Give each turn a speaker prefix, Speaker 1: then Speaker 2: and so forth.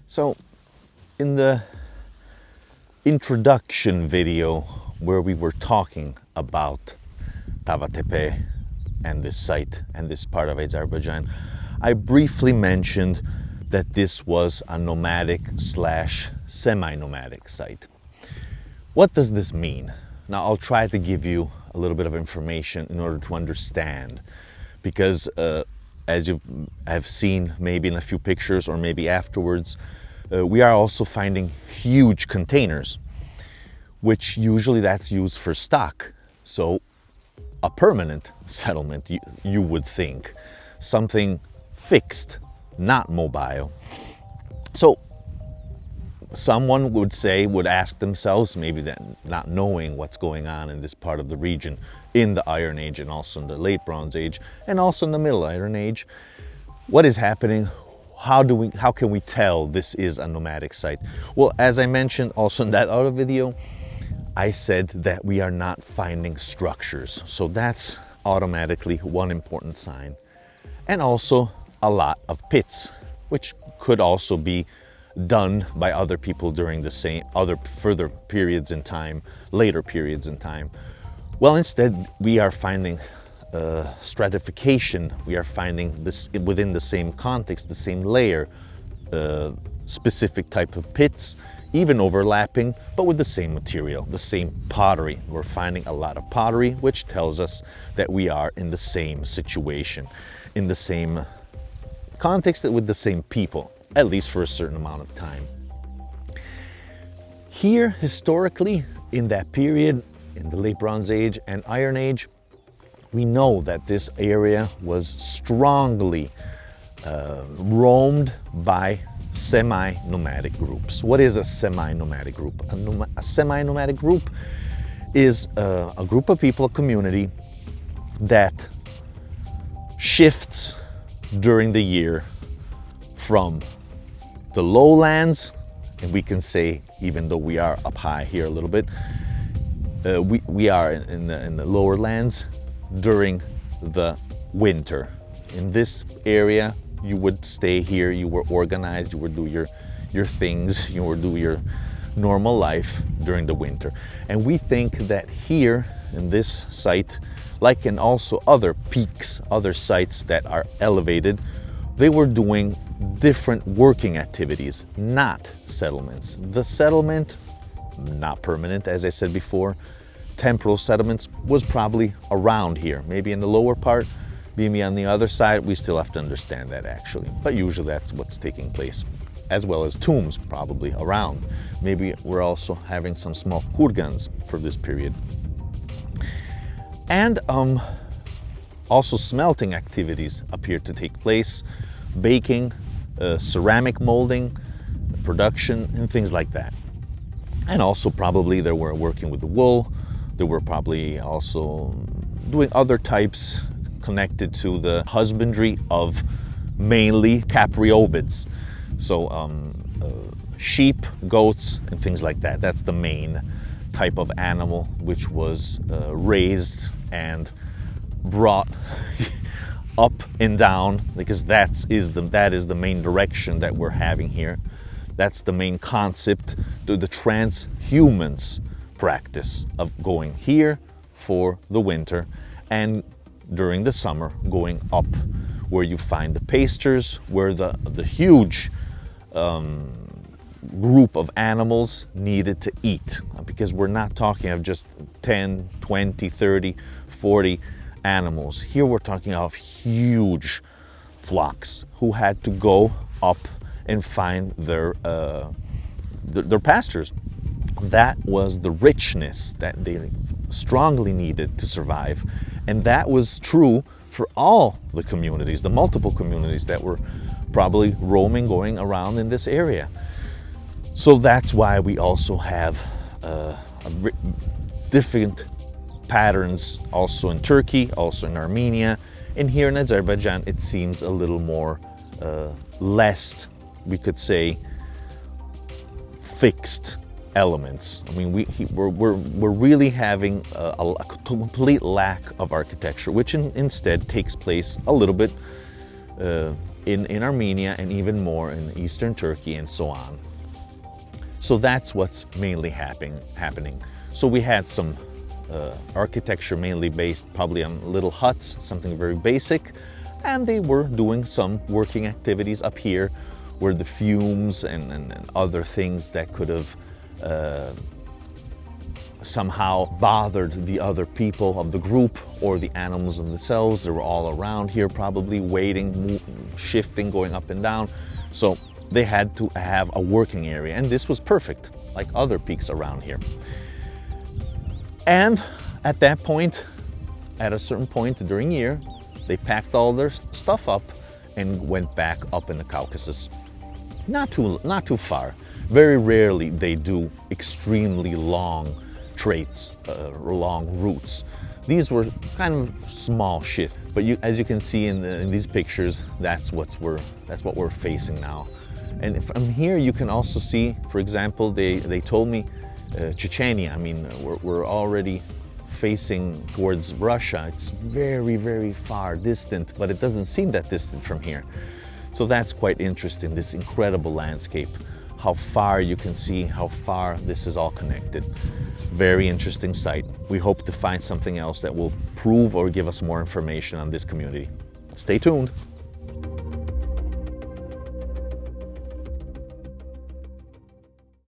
Speaker 1: So in the introduction video where we were talking about Tava Tepe and this site and this part of Azerbaijan, I briefly mentioned that this was a nomadic slash semi-nomadic site. What does this mean? Now I'll try to give you a little bit of information in order to understand, because as you have seen maybe in a few pictures or maybe afterwards, we are also finding huge containers, which usually that's used for stock. So a permanent settlement, you would think, something fixed, not mobile. So someone would ask themselves, maybe that not knowing what's going on in this part of the region in the Iron Age and also in the Late Bronze Age and also in the Middle Iron Age, what is happening? How can we tell this is a nomadic site? Well, as I mentioned also in that other video, I said that we are not finding structures. So that's automatically one important sign. And also a lot of pits, which could also be done by other people during the same further periods in time, later periods in time. Well, instead we are finding stratification. We are finding this within the same context, the same layer, specific type of pits, even overlapping, but with the same material, the same pottery. We're finding a lot of pottery, which tells us that we are in the same situation, in the same context with the same people, at least for a certain amount of time. Here, historically, in that period, in the Late Bronze Age and Iron Age, we know that this area was strongly roamed by semi-nomadic groups. What is a semi-nomadic group? A semi-nomadic group is a group of people, a community that shifts during the year from the lowlands, and we can say, even though we are up high here a little bit, we are in the lower lands during the winter. In this area, you would stay here, you were organized, you would do your things, you would do your normal life during the winter. And we think that here in this site, like in also other peaks, other sites that are elevated, they were doing different working activities, not settlements. The settlement, not permanent, as I said before, temporal settlements was probably around here, maybe in the lower part, maybe on the other side. We still have to understand that actually, but usually that's what's taking place, as well as tombs probably around. Maybe we're also having some small kurgans for this period. And also smelting activities appear to take place, baking, ceramic molding, production, and things like that. And also probably they were working with the wool. They were probably also doing other types connected to the husbandry of mainly capriobids. So sheep, goats, and things like that. That's the main type of animal which was raised and brought up and down, because that is the main direction that we're having here. That's the main concept, the transhumans practice of going here for the winter and during the summer going up, where you find the pastures, where the huge group of animals needed to eat, because we're not talking of just 10, 20, 30, 40 animals. Here we're talking of huge flocks who had to go up and find their pastures. That was the richness that they strongly needed to survive. And that was true for all the communities, the multiple communities that were probably roaming, going around in this area. So that's why we also have different patterns also in Turkey, also in Armenia. And here in Azerbaijan, it seems a little more, less, we could say, fixed elements. I mean, we're really having a complete lack of architecture, which instead takes place a little bit in Armenia, and even more in eastern Turkey and so on. So that's what's mainly happening. So we had some architecture mainly based probably on little huts, something very basic, and they were doing some working activities up here where the fumes and other things that could have somehow bothered the other people of the group or the animals themselves. They were all around here probably waiting, shifting, going up and down. So they had to have a working area, and this was perfect, like other peaks around here. And at that point, at a certain point during the year, they packed all their stuff up and went back up in the Caucasus. Not too far. Very rarely they do extremely long traits, long routes. These were kind of small shifts, but as you can see in these pictures, that's what we're facing now. And from here you can also see, for example, they told me Chechnya. I mean, we're already facing towards Russia. It's very, very far distant, but it doesn't seem that distant from here. So that's quite interesting, this incredible landscape, how far you can see, how far this is all connected. Very interesting site. We hope to find something else that will prove or give us more information on this community. Stay tuned.